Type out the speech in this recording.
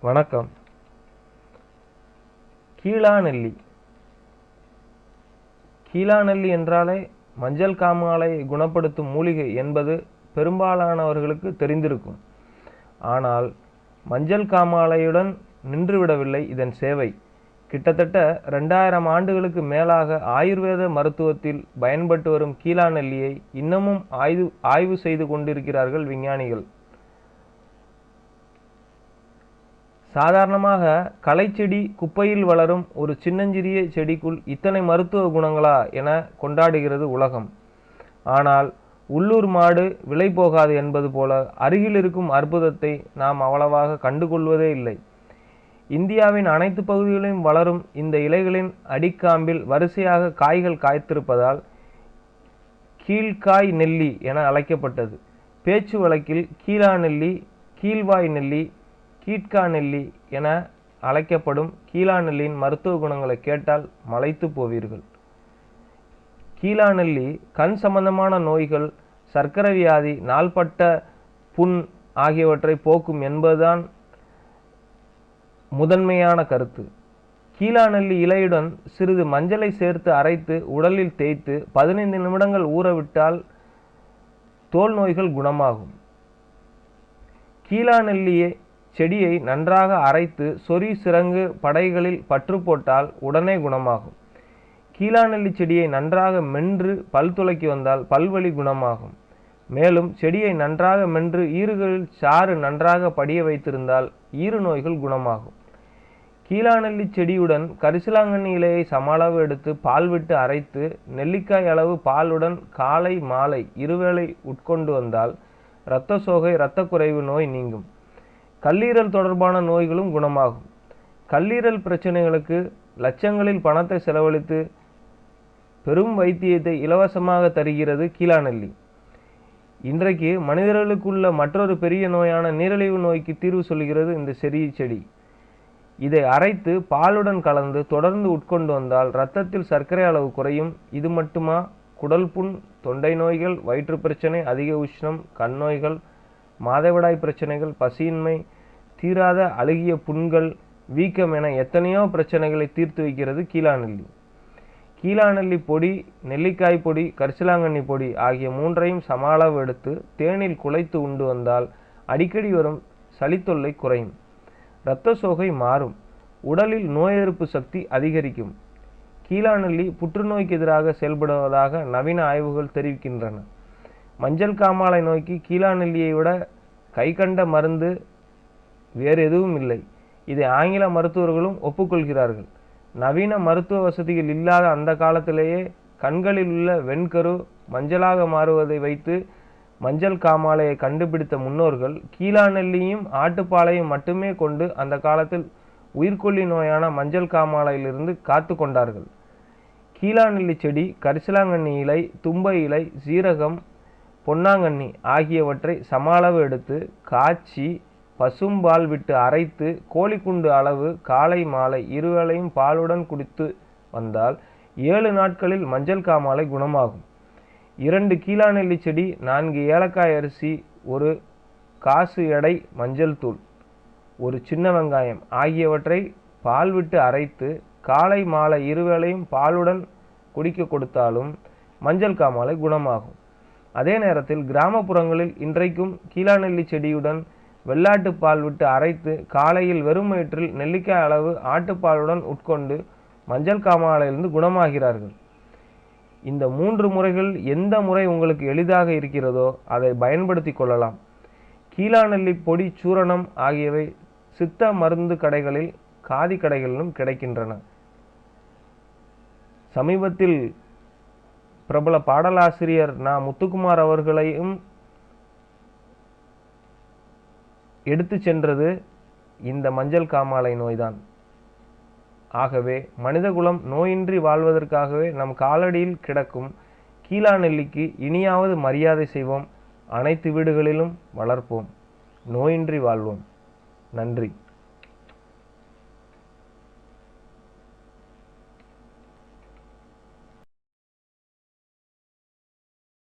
வணக்கம். கீழாநெல்லி. கீழாநெல்லி என்றாலே மஞ்சள் காமாலையை குணப்படுத்தும் மூலிகை என்பது பெரும்பாலானவர்களுக்கு தெரிந்திருக்கும். ஆனால் மஞ்சள் காமாலையுடன் நின்றுவிடவில்லை இதன் சேவை. கிட்டத்தட்ட 2000 ஆண்டுகளுக்கு மேலாக ஆயுர்வேத மருத்துவத்தில் பயன்பட்டு வரும் கீழாநெல்லியை இன்னமும் ஆய்வு செய்து கொண்டிருக்கிறார்கள் விஞ்ஞானிகள். சாதாரணமாக களைச்செடி குப்பையில் வளரும் ஒரு சின்னஞ்சிறிய செடிக்குள் இத்தனை மருத்துவ குணங்களா என கொண்டாடுகிறது உலகம். ஆனால் உள்ளூர் மாடு விலை போகாது என்பது போல அருகில் இருக்கும் அற்புதத்தை நாம் அவ்வளவாக கண்டுகொள்வதே இல்லை. இந்தியாவின் அனைத்து பகுதிகளிலும் வளரும் இந்த இலைகளின் அடிக்காம்பில் வரிசையாக காய்கள் காய்த்திருப்பதால் கீழ்காய் நெல்லி என அழைக்கப்பட்டது. பேச்சு வழக்கில் கீழாநெல்லி, கீழ்வாய் நெல்லி, கீட்கா நெல்லி என அழைக்கப்படும் கீழாநெல்லியின் மருத்துவ குணங்களை கேட்டால் மலைத்து போவீர்கள். கீழாநெல்லி கண் சம்பந்தமான நோய்கள், சர்க்கரை வியாதி, நாள்பட்ட புண் ஆகியவற்றை போக்கும் என்பதுதான் முதன்மையான கருத்து. கீழாநெல்லி இலையுடன் சிறிது மஞ்சளை சேர்த்து அரைத்து உடலில் தேய்த்து 15 நிமிடங்கள் ஊறவிட்டால் தோல் நோய்கள் குணமாகும். கீழாநெல்லியை செடியை நன்றாக அரைத்து சொறி சிரங்கு படைகளில் பற்று போட்டால் உடனே குணமாகும். கீழாநெல்லி செடியை நன்றாக மென்று பல் துலக்கி வந்தால் பல்வலி குணமாகும். மேலும் செடியை நன்றாக மென்று ஈறுகளில் சாறு நன்றாக படிய வைத்திருந்தால் ஈறு நோய்கள் குணமாகும். கீழாநெல்லி செடியுடன் கரிசலாங்கண்ணி இலையை சமளவு எடுத்து பால் விட்டு அரைத்து நெல்லிக்காய் அளவு பாலுடன் காலை மாலை இருவேளை உட்கொண்டு வந்தால் இரத்த சோகை, இரத்த குறைவு நோய் நீங்கும். கல்லீரல் தொடர்பான நோய்களும் குணமாகும். கல்லீரல் பிரச்சனைகளுக்கு லட்சங்களில் பணத்தை செலவழித்து பெரும் வைத்தியத்தை இலவசமாக தருகிறது கீழாநெல்லி. இன்றைக்கு மனிதர்களுக்குள்ள மற்றொரு பெரிய நோயான நீரிழிவு நோய்க்கு தீர்வு சொல்கிறது இந்த சிறிய செடி. இதை அரைத்து பாலுடன் கலந்து தொடர்ந்து உட்கொண்டு வந்தால் இரத்தத்தில் சர்க்கரை அளவு குறையும். இது மட்டுமா, குடல் புண், தொண்டை நோய்கள், வயிற்று பிரச்சனை, அதிக உஷ்ணம், கண் நோய்கள், மாதவிடாய் பிரச்சனைகள், பசியின்மை, தீராத அழுகிய புண்கள், வீக்கம் என எத்தனையோ பிரச்சனைகளை தீர்த்து வைக்கிறது கீழாநெல்லி. கீழாநெல்லி பொடி, நெல்லிக்காய் பொடி, கரிசலாங்கண்ணி பொடி ஆகிய மூன்றையும் சம அளவு எடுத்து தேனில் குழைத்து உண்டு வந்தால் அடிக்கடி வரும் சளித்தொல்லை குறையும். இரத்த சோகை மாறும். உடலில் நோய் எதிர்ப்பு சக்தி அதிகரிக்கும். கீழாநெல்லி புற்றுநோய்க்கு எதிராக செயல்படுவதாக நவீன ஆய்வுகள் தெரிவிக்கின்றன. மஞ்சள் காமாலை நோய்க்கு கீழாநெல்லியை விட கைகண்ட மருந்து வேறு எதுவும் இல்லை. இதை ஆங்கில மருத்துவர்களும் ஒப்புக்கொள்கிறார்கள். நவீன மருத்துவ வசதிகள் இல்லாத அந்த காலத்திலேயே கண்களில் உள்ள வெண்கரு மஞ்சளாக மாறுவதை வைத்து மஞ்சள் காமாலையை கண்டுபிடித்த முன்னோர்கள் கீழாநெல்லியும் ஆட்டுப்பாலையும் மட்டுமே கொண்டு அந்த காலத்தில் உயிர்கொல்லி நோயான மஞ்சள் காமாலையிலிருந்து காத்து கொண்டார்கள். கீழாநெல்லி செடி, கரிசலாங்கண்ணி இலை, தும்பை இலை, சீரகம், பொன்னாங்கண்ணி ஆகியவற்றை சம அளவு எடுத்து காய்ச்சி பசும்பால் விட்டு அரைத்து கோழிக்குண்டு அளவு காலை மாலை இருவேளையும் பாலுடன் குடித்து வந்தால் 7 நாட்களில் மஞ்சள் காமாலை குணமாகும். 2 கீழாநெல்லி செடி, 4 ஏலக்காய் அரிசி, 1 காசு எடை மஞ்சள் தூள், 1 சின்ன வெங்காயம் ஆகியவற்றை பால் விட்டு அரைத்து காலை மாலை இருவேளையும் பாலுடன் குடிக்க கொடுத்தாலும் மஞ்சள் காமாலை குணமாகும். அதே நேரத்தில் கிராமப்புறங்களில் இன்றைக்கும் கீழாநெல்லி செடியுடன் வெள்ளாட்டு பால் விட்டு அரைத்து காலையில் வெறும் வயிற்றில் நெல்லிக்காய் அளவு ஆட்டுப்பாலுடன் உட்கொண்டு மஞ்சள் காமாலையிலிருந்து குணமாகிறார்கள். இந்த 3 முறைகள் எந்த முறை உங்களுக்கு எளிதாக இருக்கிறதோ அதை பயன்படுத்தி கொள்ளலாம். கீழாநெல்லி பொடி, சூரணம் ஆகியவை சித்த மருந்து கடைகளில், காதி கடைகளிலும் கிடைக்கின்றன. சமீபத்தில் பிரபல பாடலாசிரியர் நா. முத்துக்குமார் அவர்களையும் எடுத்து சென்றது இந்த மஞ்சள் காமாலை நோய்தான். ஆகவே மனிதகுலம் நோயின்றி வாழ்வதற்காகவே நம் காலடியில் கிடக்கும் கீழாநெல்லிக்கு இனியாவது மரியாதை செய்வோம். அனைத்து வீடுகளிலும் வளர்ப்போம். நோயின்றி வாழ்வோம். நன்றி.